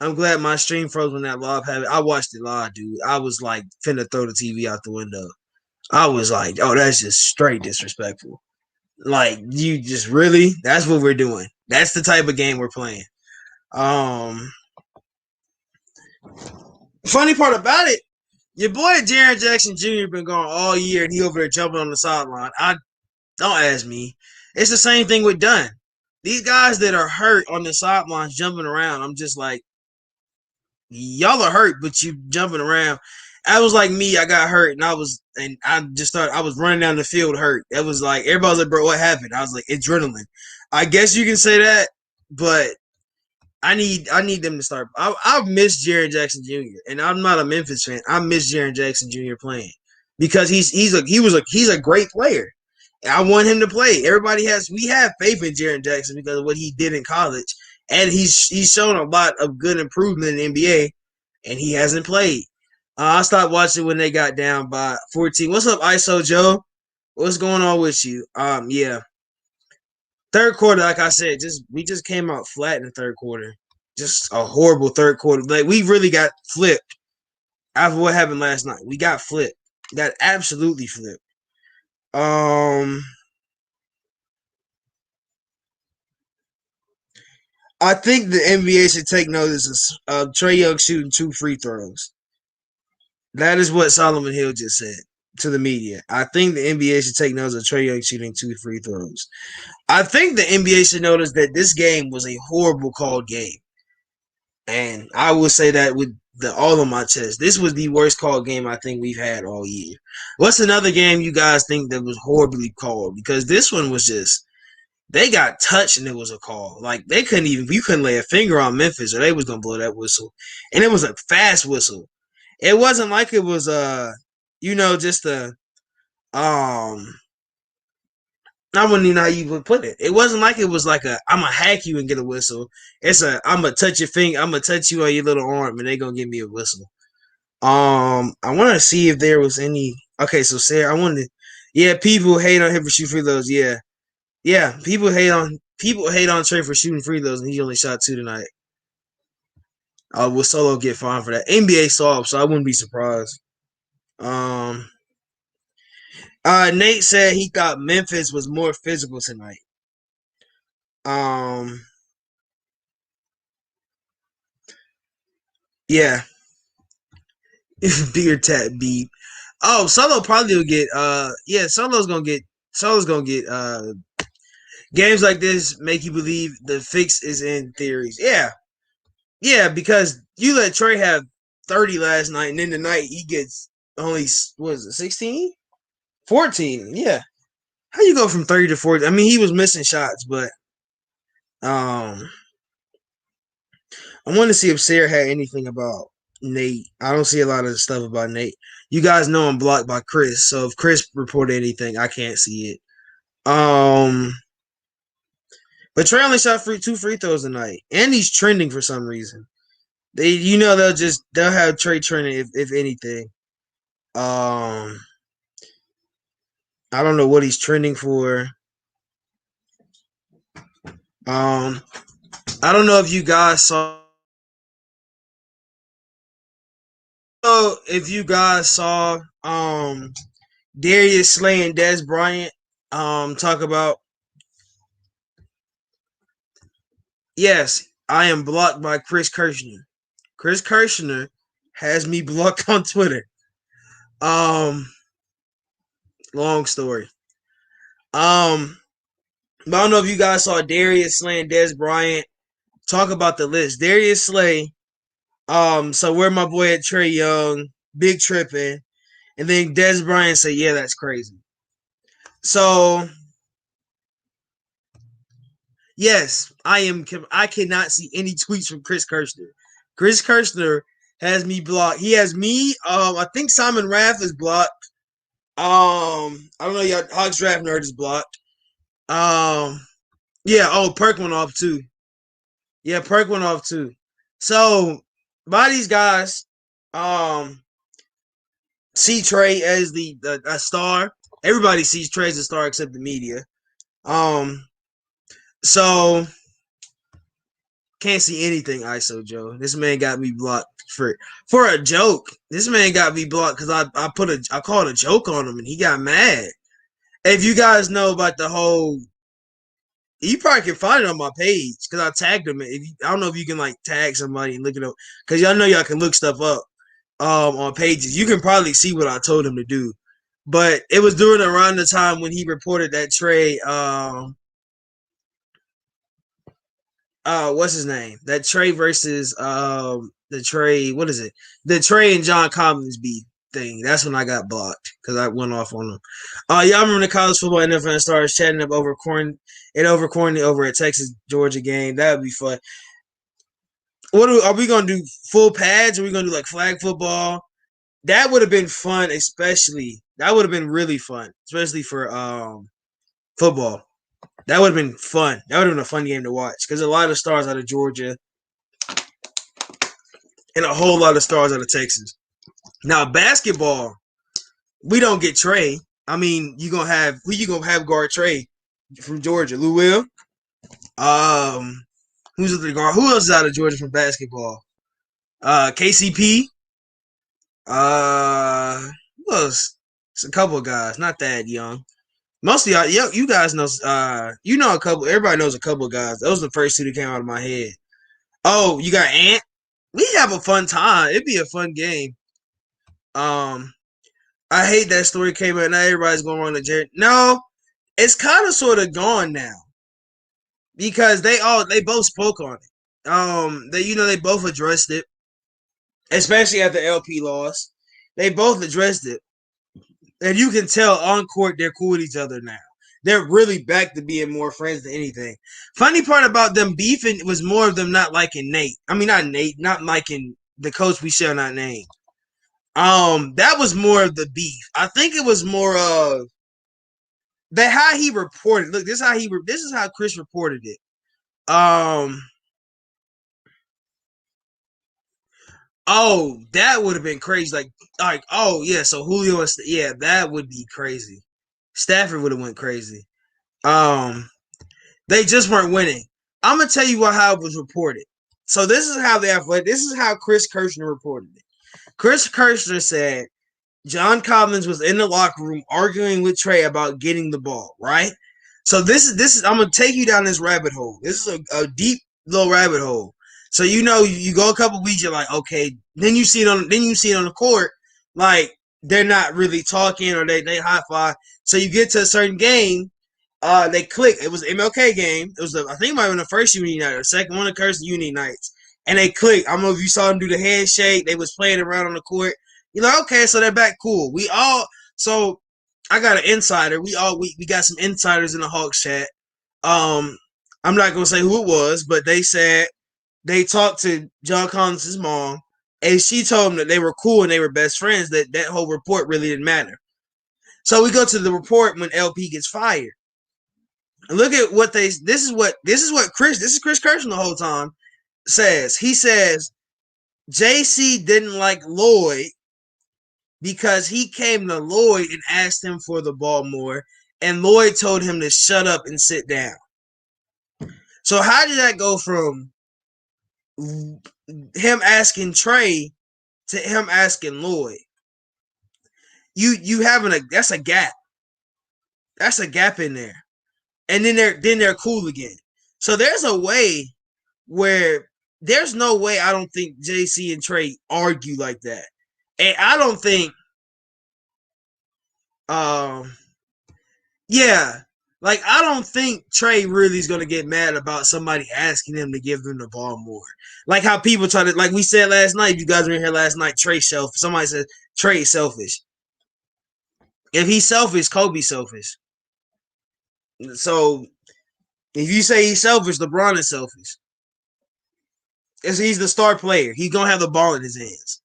S1: I'm glad my stream froze when that lob happened. I watched it live, dude. I was like finna throw the TV out the window. I was like, oh, that's just straight disrespectful. Like, you just really? That's what we're doing. That's the type of game we're playing. Funny part about it, your boy Jaren Jackson Jr. been going all year, and he over there jumping on the sideline. Don't ask me. It's the same thing with Dunn. These guys that are hurt on the sidelines jumping around, I'm just like, y'all are hurt, but you jumping around. I was like me, I got hurt, and I was running down the field hurt. It was like everybody was like, bro, what happened? I was like, adrenaline. I guess you can say that, but I need them to start. I miss Jaren Jackson Jr. and I'm not a Memphis fan. I miss Jaren Jackson Jr. playing because he's a great player. I want him to play. We have faith in Jaren Jackson because of what he did in college, and he's shown a lot of good improvement in the NBA, and he hasn't played. I stopped watching when they got down by 14. What's up, ISO Joe? What's going on with you? Yeah. Third quarter, like I said, we just came out flat in the third quarter. Just a horrible third quarter. Like we really got flipped after what happened last night. We got flipped. Got absolutely flipped. I think the NBA should take notice of Trae Young shooting 2 free throws. That is what Solomon Hill just said to the media. I think the NBA should take notice of Trae Young shooting 2 free throws. I think the NBA should notice that this game was a horrible called game. And I will say that with all on my chest. This was the worst called game I think we've had all year. What's another game you guys think that was horribly called? Because this one was just, they got touched and it was a call. Like you couldn't lay a finger on Memphis or they was gonna blow that whistle. And it was a fast whistle. It wasn't like it was just a I wouldn't even know how you would put it. It wasn't like it was like I'm gonna hack you and get a whistle. It's I'm gonna touch your finger, I'm gonna touch you on your little arm and they're gonna give me a whistle. I wanna see if there was any okay, so Sarah, people hate on him for shooting free throws, yeah. Yeah, people hate on Trey for shooting free throws and he only shot 2 tonight. Will Solo get fined for that? NBA saw, so I wouldn't be surprised. Nate said he thought Memphis was more physical tonight. Yeah, beer tap beep. Oh, Solo probably will get. Yeah, Solo's gonna get. Games like this make you believe the fix is in theories. Yeah, yeah, because you let Trey have 30 last night, and then tonight he gets only what is it 16, 14. Yeah, how you go from 30 to 40? I mean, he was missing shots, but um, I want to see if Sarah had anything about Nate. I don't see a lot of stuff about Nate. You guys know I'm blocked by Chris, so if Chris reported anything, I can't see it. But Trey only shot two free throws tonight, and he's trending for some reason. They'll have Trey trending if anything. I don't know what he's trending for. I don't know if you guys saw. If you guys saw Darius Slay and Des Bryant talk about. Yes, I am blocked by Chris Kirshner. Chris Kirshner has me blocked on Twitter. Long story. But I don't know if you guys saw Darius Slay and Des Bryant talk about the list. Darius Slay, so where my boy at Trey Young, big tripping, and then Des Bryant say, yeah, that's crazy. So yes, I cannot see any tweets from Chris Kirshner. Chris Kirshner has me blocked. He has me. I think Simon Rath is blocked. I don't know. Y'all, Hogs Draft Nerd is blocked. Yeah. Oh, Perk went off too. Yeah, Perk went off too. So by these guys, see Trey as the a star. Everybody sees Trey as a star except the media. So can't see anything, ISO Joe. This man got me blocked for a joke. This man got me blocked because I called a joke on him and he got mad. If you guys know about the whole, you probably can find it on my page because I tagged him. I don't know if you can like tag somebody and look it up because y'all know y'all can look stuff up on pages. You can probably see what I told him to do. But it was during around the time when he reported that Trey what's his name? That Trey versus the Trey, what is it? The Trey and John Collins beat thing. That's when I got blocked because I went off on them. Y'all remember the college football NFL stars chatting up over quarantine over a Texas Georgia game? That would be fun. Are we gonna do full pads? Are we gonna do like flag football? That would have been fun, especially that would have been really fun, especially for football. That would have been fun. That would have been a fun game to watch because a lot of stars out of Georgia and a whole lot of stars out of Texas. Now basketball, we don't get Trey. I mean, you gonna have guard Trey from Georgia? Lou Will. Who's the guard? Who else is out of Georgia from basketball? KCP. Who else? It's a couple of guys, not that young. Most of y'all, you guys know, you know a couple. Everybody knows a couple of guys. Those are the first two that came out of my head. Oh, you got Ant. We have a fun time. It'd be a fun game. I hate that story came out. Now everybody's going on to Jared. No, it's kind of sort of gone now because they both spoke on it. They both addressed it, especially at the LP loss. They both addressed it. And you can tell on court they're cool with each other now. They're really back to being more friends than anything. Funny part about them beefing was more of them not liking Nate. I mean, not Nate, not liking the coach we shall not name. That was more of the beef. I think it was more of that how he reported. Look, this is how Chris reported it. Oh, that would have been crazy. Like, oh yeah. So Julio, yeah, that would be crazy. Stafford would have went crazy. They just weren't winning. I'm gonna tell you how it was reported. So this is how Chris Kirshner reported it. Chris Kirshner said John Collins was in the locker room arguing with Trey about getting the ball, right? So this is I'm gonna take you down this rabbit hole. This is a deep little rabbit hole. So you go a couple weeks, you're like, okay. Then you see it on the court, like they're not really talking or they high five. So you get to a certain game, they click. It was an MLK game. It was I think it might have been the first Uni night or the second one of the first Uni nights, and they clicked. I don't know if you saw them do the handshake. They was playing around on the court. You're like, okay, so they're back cool. So I got an insider. We got some insiders in the Hawks chat. Um, I'm not gonna say who it was, but they said they talked to John Collins' mom, and she told them that they were cool and they were best friends. That whole report really didn't matter. So we go to the report when LP gets fired. And look at what they. This is what Chris. This is Chris Kirschner the whole time says. He says JC didn't like Lloyd because he came to Lloyd and asked him for the ball more, and Lloyd told him to shut up and sit down. So how did that go from him asking Trey to him asking Lloyd? You having that's a gap. That's a gap in there. And then they're cool again. So there's a way where there's no way I don't think JC and Trey argue like that. And I don't think yeah. Like, I don't think Trey really is going to get mad about somebody asking him to give them the ball more. Like how people try to, like we said last night, you guys were in here last night, Trey selfish. Somebody said Trey selfish. If he's selfish, Kobe's selfish. So if you say he's selfish, LeBron is selfish. He's the star player. He's going to have the ball in his hands.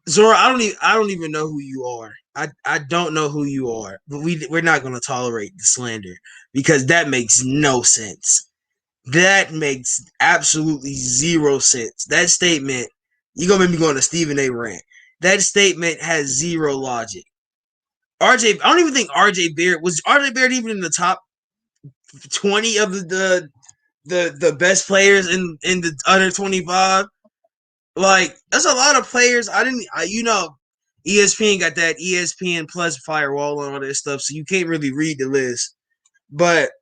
S1: Zora, I don't even know who you are. I don't know who you are, but we're not going to tolerate the slander because that makes no sense. That makes absolutely zero sense. That statement, you're going to make me go on a Stephen A. rant. That statement has zero logic. I don't even think RJ Barrett even in the top 20 of the best players in the under 25. Like, that's a lot of players. ESPN got that ESPN Plus firewall and all that stuff, so you can't really read the list. But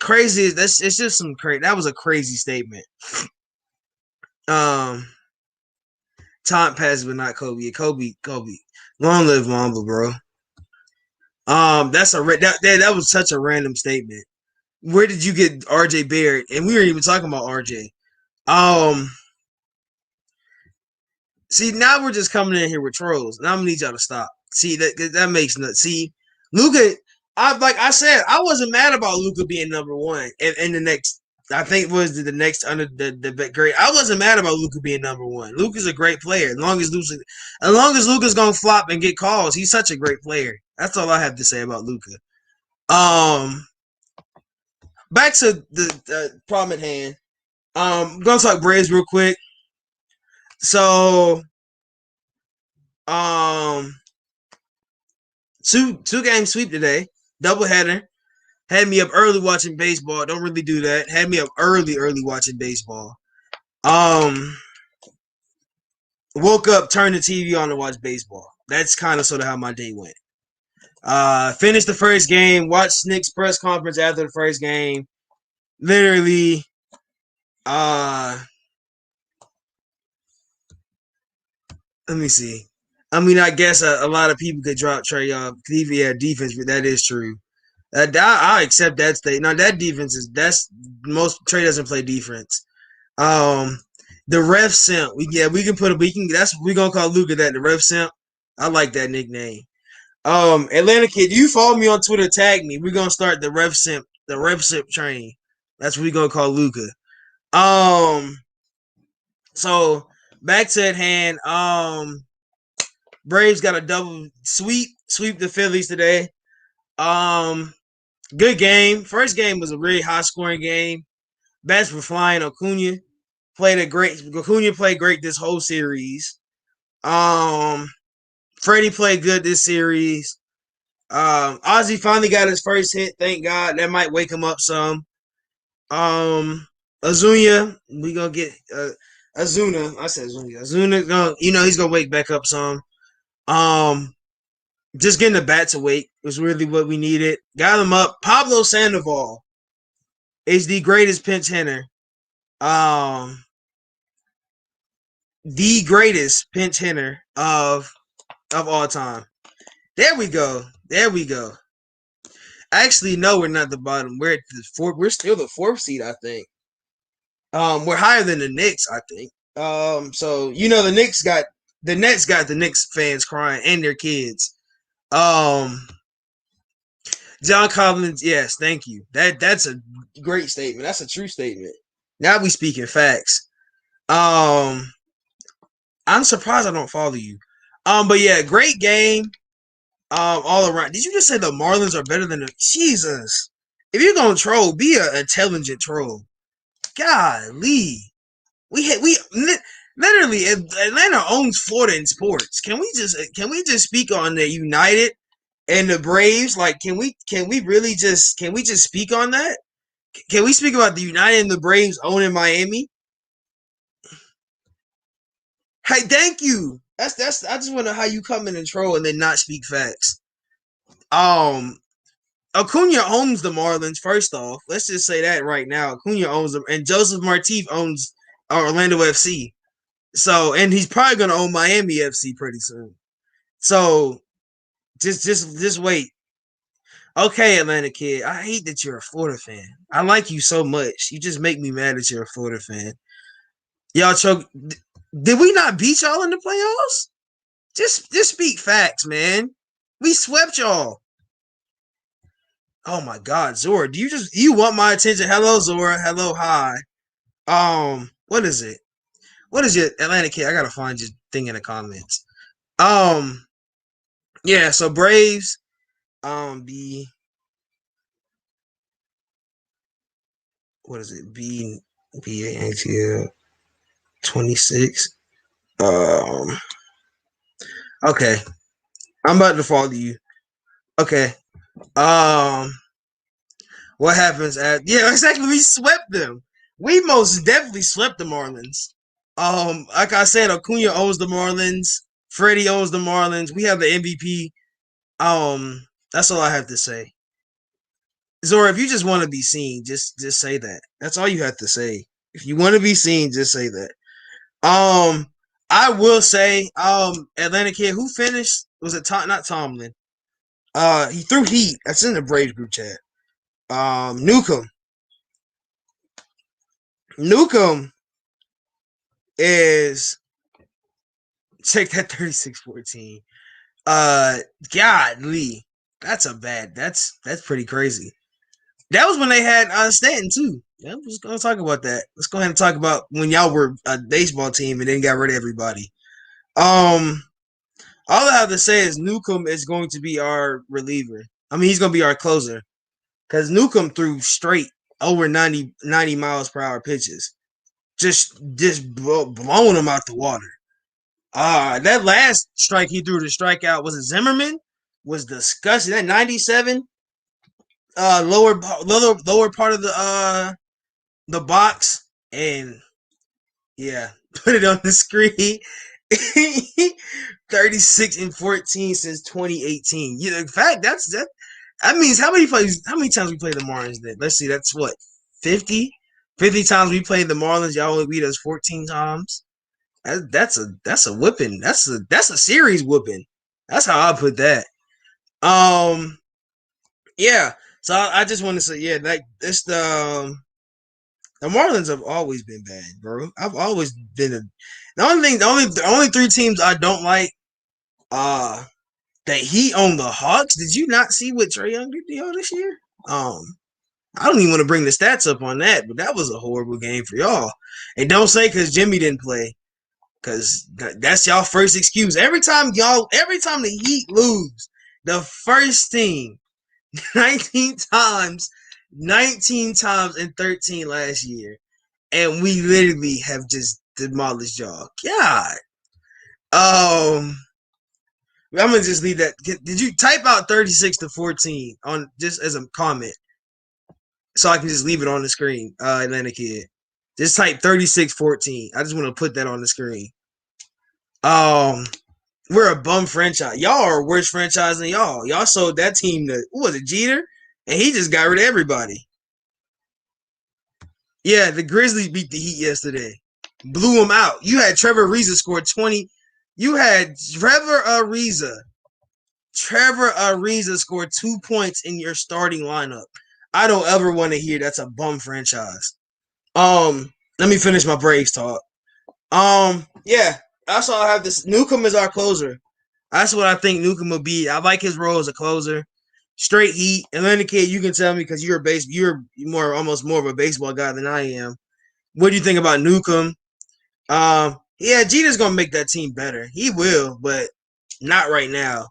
S1: crazy, it's just some crazy. That was a crazy statement. Time passes, but not Kobe. Kobe. Long live Mamba, bro. That was such a random statement. Where did you get RJ Barrett? And we weren't even talking about RJ. See, now we're just coming in here with trolls. Now I'm gonna need y'all to stop. See, that makes no. See, Luka. Like I said, I wasn't mad about Luka being number one in the next. I think it was the next under the great. I wasn't mad about Luka being number one. Luka's a great player. As long as Luka's gonna flop and get calls, he's such a great player. That's all I have to say about Luka. Back to the problem at hand. I'm gonna talk Braves real quick. So, two game sweep today, doubleheader. Had me up early watching baseball. Don't really do that. Had me up early watching baseball. Woke up, turned the TV on to watch baseball. That's kind of sort of how my day went. Finished the first game. Watched Nick's press conference after the first game. Literally, let me see. I mean, I guess a lot of people could drop Trey off. He had defense, but that is true. I accept that state. Now that defense most Trey doesn't play defense. The ref simp. We can that's what we're gonna call Luka that, the ref simp. I like that nickname. Atlanta kid, you follow me on Twitter, tag me. We're gonna start the ref simp train. That's what we're gonna call Luka. So back to at hand. Braves got a double sweep the Phillies today. Good game. First game was a really high scoring game. Bats were flying. Acuna played great this whole series. Freddie played good this series. Ozzy finally got his first hit. Thank God. That might wake him up some. Azuña, we gonna get Azuna. I said Azuña. Azuna, he's gonna wake back up some. Just getting the bats awake was really what we needed. Got him up. Pablo Sandoval is the greatest pinch hitter Um, the greatest pinch hitter of all time. There we go. There we go. Actually, no, we're not the bottom. We're at the fourth. We're still the fourth seed, I think. We're higher than the Knicks, I think. So the Nets got the Knicks fans crying and their kids. Um, John Collins, yes, thank you. That's a great statement. That's a true statement. Now we speaking facts. Um, I'm surprised I don't follow you. But yeah, great game. All around. Did you just say the Marlins are better than the Jesus? If you're gonna troll, be an intelligent troll. Golly, we literally Atlanta owns Florida in sports. Can we just speak on the United and the Braves? Like, can we just speak on that? Can we speak about the United and the Braves owning Miami? Hey, thank you. That's. I just wonder how you come in and troll and then not speak facts. Um, Acuna owns the Marlins. First off, let's just say that right now. Acuna owns them, and Joseph Martif owns Orlando FC. So, and he's probably gonna own Miami FC pretty soon. So, just wait. Okay, Atlanta kid. I hate that you're a Florida fan. I like you so much. You just make me mad that you're a Florida fan. Y'all choke. Did we not beat y'all in the playoffs? Just speak facts, man. We swept y'all. Oh my God, Zora, do you want my attention? Hello, Zora. Hello, hi. What is it? What is your Atlanta kid? I gotta find your thing in the comments. Um, yeah. So Braves, B, what is it? B 26. Um, okay. I'm about to follow you. Okay. Um, what happens at? Yeah, exactly. We swept them. We most definitely swept the Marlins. Like I said, Acuna owns the Marlins. Freddie owns the Marlins. We have the MVP. That's all I have to say. Zora, if you just want to be seen, just say that. That's all you have to say. If you want to be seen, just say that. Um, I will say, Atlanta kid who finished was it not Tomlin. He threw heat. That's in the Braves group chat. Newcomb. Newcomb is check that 36-14. Godly. That's pretty crazy. That was when they had Stanton too. Yeah, I'm just gonna talk about that. Let's go ahead and talk about when y'all were a baseball team and then got rid of everybody. Um, all I have to say is Newcomb is going to be our reliever. I mean, he's going to be our closer because Newcomb threw straight over 90 miles per hour pitches, just blowing them out the water. That last strike he threw to strikeout was it Zimmerman? Was disgusting. That 97 lower part of the box, and yeah, put it on the screen. 36-14 since 2018. Yeah, in fact, that means how many times we played the Marlins then? Let's see, that's what 50? 50 times we played the Marlins. Y'all only beat us 14 times. That's a whipping. That's a series whipping. That's how I put that. Yeah. So I just want to say, yeah, like it's the Marlins have always been bad, bro. I've always been the only three teams I don't like. That Heat on the Hawks. Did you not see what Trae Young did to y'all this year? I don't even want to bring the stats up on that, but that was a horrible game for y'all. And don't say because Jimmy didn't play, because that's y'all first excuse. Every time the Heat lose, the first team, 19 times, 19 times in 13 last year, and we literally have just demolished y'all. God. I'm gonna just leave that. Did you type out 36-14 on just as a comment, so I can just leave it on the screen? Atlanta kid, just type 36-14. I just want to put that on the screen. We're a bum franchise. Y'all are a worse franchise than y'all. Y'all sold that team to who was it, Jeter, and he just got rid of everybody. Yeah, the Grizzlies beat the Heat yesterday. Blew them out. You had Trevor Ariza scored 20. You had Trevor Ariza scored 2 points in your starting lineup. I don't ever want to hear that's a bum franchise. Let me finish my Braves talk. Yeah, that's all I have. This Newcomb is our closer. That's what I think Newcomb will be. I like his role as a closer. Straight heat. Atlanta kid, you can tell me because you're more almost more of a baseball guy than I am. What do you think about Newcomb? Yeah, Jeter's gonna make that team better. He will, but not right now.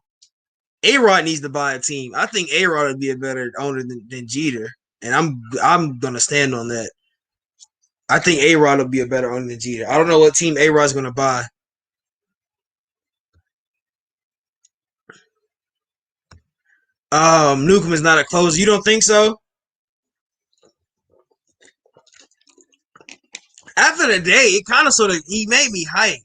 S1: A-Rod needs to buy a team. I think A-Rod would be a better owner than Jeter, and I'm gonna stand on that. I think A-Rod will be a better owner than Jeter. I don't know what team A-Rod's gonna buy. Newcomb is not a closer. You don't think so? After the day, it kind of sort of he made me hype.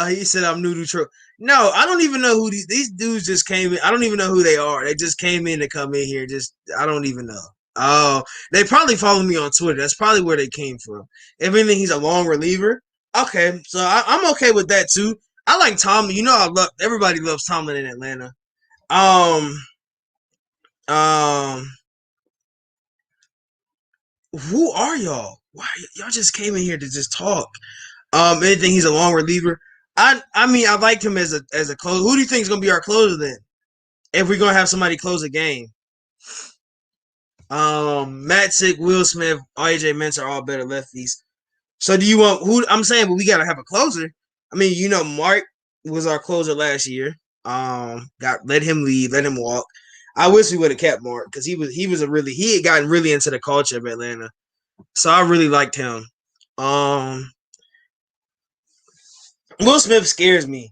S1: He said I'm new to Detroit. No, I don't even know who these dudes just came in. I don't even know who they are. They just came in to come in here. Just I don't even know. Oh, they probably follow me on Twitter. That's probably where they came from. If anything, he's a long reliever. Okay, so I'm okay with that too. I like Tom. You know, I love everybody loves Tomlin in Atlanta. Um, um, who are y'all? Why y'all just came in here to just talk? Anything he's a long reliever. I mean I like him as a closer. Who do you think is gonna be our closer then? If we're gonna have somebody close a game. Matt Sick, Will Smith, AJ Mints are all better lefties. So do you want who I'm saying, but we gotta have a closer. I mean, you know, Mark was our closer last year. Got let him leave, let him walk. I wish we would have kept Mark because he had gotten really into the culture of Atlanta. So I really liked him. Um Will Smith scares me.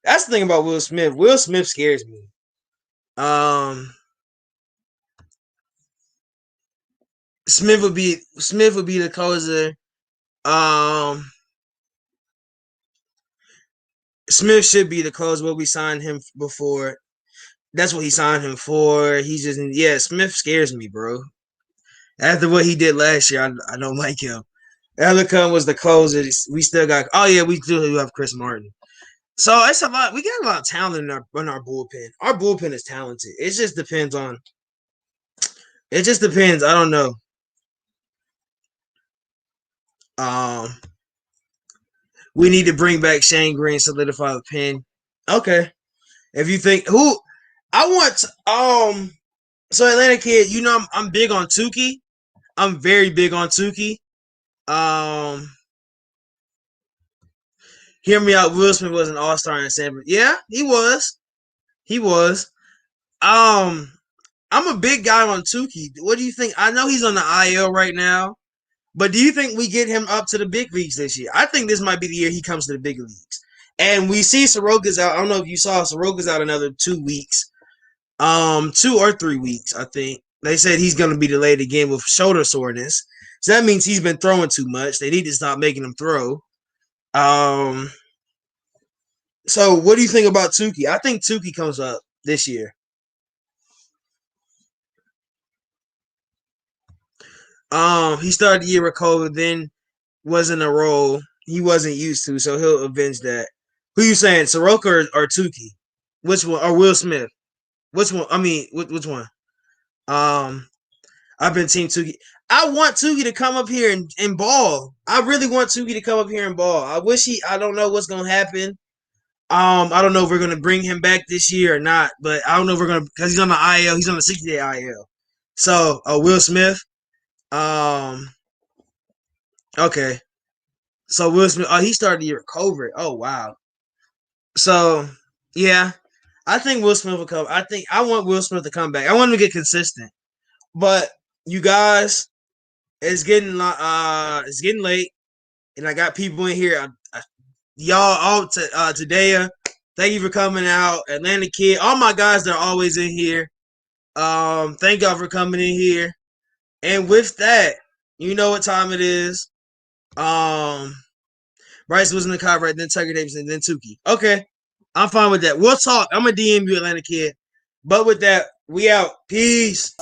S1: That's the thing about Will Smith. Will Smith scares me. Um, Smith would be the closer. Um, Smith should be the closer. What we signed him before. That's what he signed him for. He's just yeah. Smith scares me, bro. After what he did last year, I don't like him. Ellicott was the closer. We still got. Oh yeah, we do have Chris Martin. So it's a lot. We got a lot of talent in our bullpen. Our bullpen is talented. It just depends on. It just depends. I don't know. Um, we need to bring back Shane Green, solidify the pin. Okay. If you think who I want so Atlanta kid, you know I'm big on Tukey. I'm very big on Tukey. Um Hear me out. Will Smith was an all-star in San Francisco. Yeah, he was. He was. Um I'm a big guy on Tukey. What do you think? I know he's on the IL right now. But do you think we get him up to the big leagues this year? I think this might be the year he comes to the big leagues. And we see Soroka's out. I don't know if you saw Soroka's out another 2 weeks. 2 or 3 weeks, I think. They said he's gonna be delayed again with shoulder soreness. So that means he's been throwing too much. They need to stop making him throw. Um so what do you think about Tukey? I think Tukey comes up this year. He started the year with COVID, then was in a role he wasn't used to, so he'll avenge that. Who you saying, Soroka or Tukey? Which one? Or Will Smith? Which one? I mean, which one? Um, I've been Team Tukey. I want Tukey to come up here and ball. I really want Tukey to come up here and ball. I wish he. I don't know what's gonna happen. I don't know if we're gonna bring him back this year or not, but I don't know if we're gonna because he's on the IL. He's on the 60-day IL. So, Will Smith. Um, okay. So Will Smith. Oh, he started the year with COVID. Oh wow. So yeah, I think Will Smith will come. I want Will Smith to come back. I want him to get consistent. But you guys, it's getting late, and I got people in here. Y'all all today. Thank you for coming out, Atlanta kid. All my guys that are always in here. Thank y'all for coming in here. And with that, you know what time it is. Um, Bryce was in the car right then Tucker Davidson, then Tukey. Okay. I'm fine with that. We'll talk. I'm a DM you, Atlanta kid. But with that, we out. Peace.